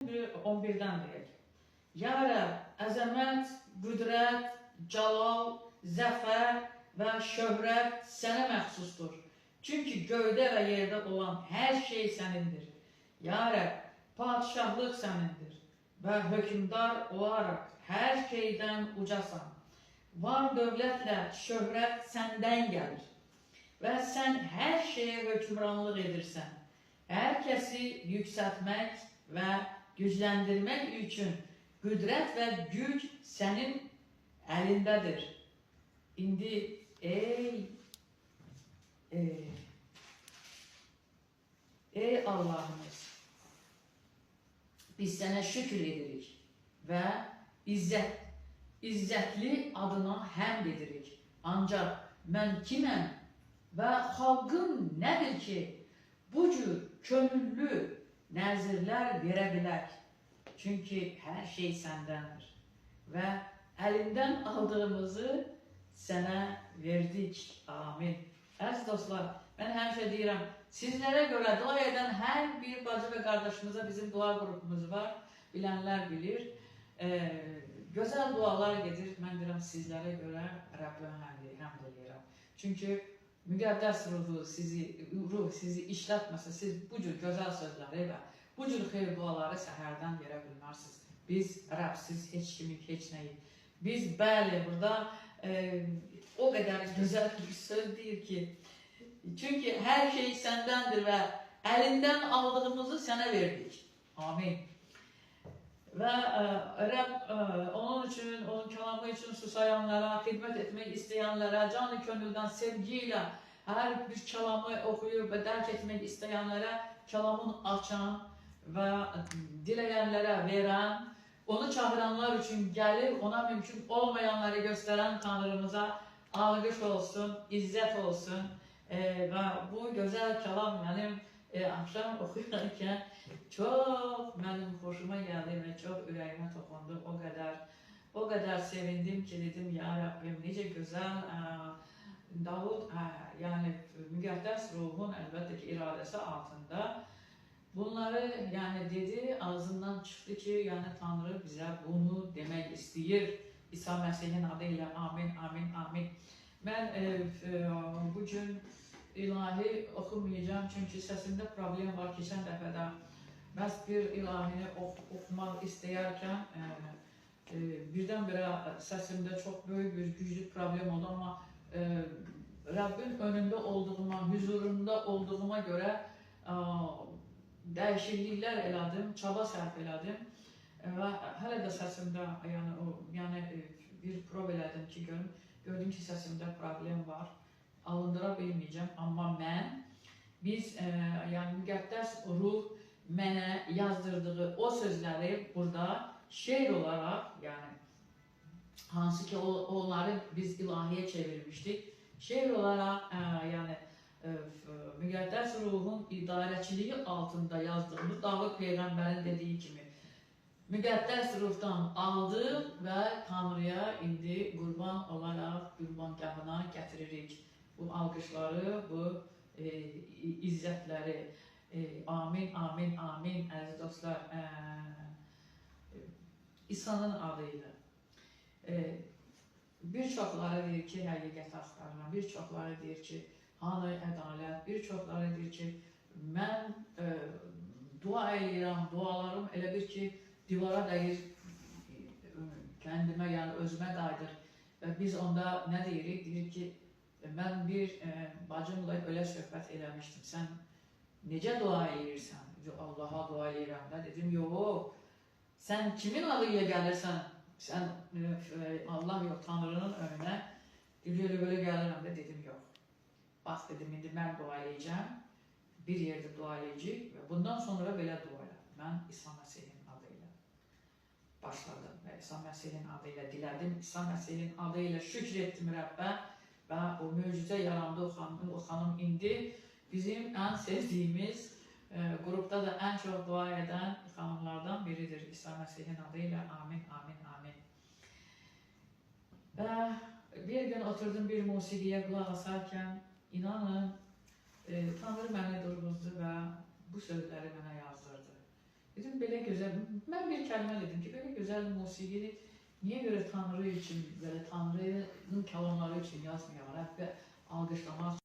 11-dən deyək. Ya Rəbb, əzəmət, qüdrət, cəlal, zəfər və şöhrət sənə məxsusdur. Çünki göydə və yerdə olan hər şey sənindir. Ya Rəbb, padişahlıq sənindir və hökmdar olaraq hər şeydən ucasan. Var dövlətlə şöhrət səndən gəlir və sən hər şeyə hökmranlıq edirsən. Hər kəsi yüksəltmək və gücləndirmək üçün qüdrət və güc sənin əlindədir. İndi ey Allahımız, biz sənə şükür edirik və izzətli adına həmd edirik. Ancaq mən kiməm və xalqım nədir ki, bu cür könüllü nəzirlər verə bilər? Çünki hər şey səndəndir və əlindən aldığımızı sənə verdik. Amin. Əziz dostlar, mən həmişə deyirəm, sizlərə görə dua edən hər bir bacı və qardaşımıza bizim dua qrupumuz var, bilənlər bilir. Gözəl dualar gedir, mən deyirəm sizlərə görə Rəbbə həmd edirəm. Çünki müqəddəs ruh sizi işlətməsə, siz bu cür gözəl sözləri və bu cür xeyir duaları səhərdən verə bilmərsiniz. Biz Rəbsiz heç kimik, heç nəyik. Biz bəli, burada o qədər gözəl bir söz deyir ki, çünki hər şey səndəndir və əlindən aldığımızı sənə verdik. Amin. Və Rəbb onun üçün, onun kəlamı üçün susayanlara, xidmət etmək istəyənlərə, canı könüldən sevgi ilə hər bir kəlamı oxuyub və dərk etmək istəyənlərə kəlamın açan və diləyənlərə verən, onu çağıranlar üçün gəlib, ona mümkün olmayanları göstərən Tanrımıza alqış olsun, izzət olsun. Və bu gözəl kəlam mənim axşam oxuyarkən çox mənim xoşuma gəldi və çox ürəyimə toxundu. O qədər sevindim ki, dedim, ya Rəbbim, necə gözəl Davud, yəni müqəddəs ruhun əlbəttə ki, iradəsi altında bunları dedi, ağzından çıxdı ki, yəni Tanrı bizə bunu demək istəyir. İsa Məsihin adı ilə amin, amin, amin. Mən bugün ilahi oxumayacağım, çünki səsimdə problem var. Keçən dəfədə məhz bir ilahini oxumaq istəyərkən birdən-birə səsimdə çox böyük bir güclü problem oldu, amma Rəbbin önündə olduğuma, huzurunda olduğuma görə dəyişikliklər elədim, çaba sərf elədim və hələ də səsimdə bir prov elədim ki, gördüm ki, səsimdə problem var, alındıra bilməyəcəm, amma biz müqəddəs ruh mənə yazdırdığı o sözləri burada şeir olaraq, hansı ki onları biz ilahiyə çevirmişdik, şeir olaraq müqəddəs ruhun idarəçiliyi altında yazdığımız Davud Peyğəmbərin dediyi kimi müqəddəs ruhdan aldım və Tanrıya indi qurban olaraq qurbanqahına gətiririk. Bu alqışları, bu izzətləri. Amin, amin, amin, əziz dostlar. İsa'nın adıyla. Bir çoxları deyir ki, həqiqət axtarıram. Bir çoxları deyir ki, hanı ədalət. Bir çoxları deyir ki, mən dua edirəm, dualarım elə bir ki, divara dəyir, kəndimə, yəni özümə qayıdır. Və biz onda nə deyirik? Deyirik ki, mən bir bacımla belə söhbət eləmişdim. Sən necə dua edirsən? Allaha dua edirəm də. Dedim, yox, sən kimin adıyla gəlirsən? Sən Allah yox, Tanrının önünə belə gəlirəm də. Dedim, yox. Bax, dedim, indi mən dua edəcəm, bir yerdə dua edəcək və bundan sonra belə dua edəm. Mən İsa Məsihin adıyla başladım və İsa Məsihin adıyla dilədim. İsa Məsihin adıyla şükür etdim Rəbbə və o möcüzə yarandı o xanım indi bizim ən sevdiyimiz, qrupda da ən çox dua edən xanımlardan biridir. İsa Məsihin adıyla amin, amin, amin. Və bir gün oturdum bir musiqiyə qulaq asarkən, inanın, Tanrı məni durğuzdu və bu sözləri mənə yazdırdı. Dedim belə gözəl, mən bir kəlmə dedim ki, belə gözəl musiqini niyə görə Tanrı üçün, belə Tanrının kəlamları üçün yazmayam, Rəbbə alqışlamaq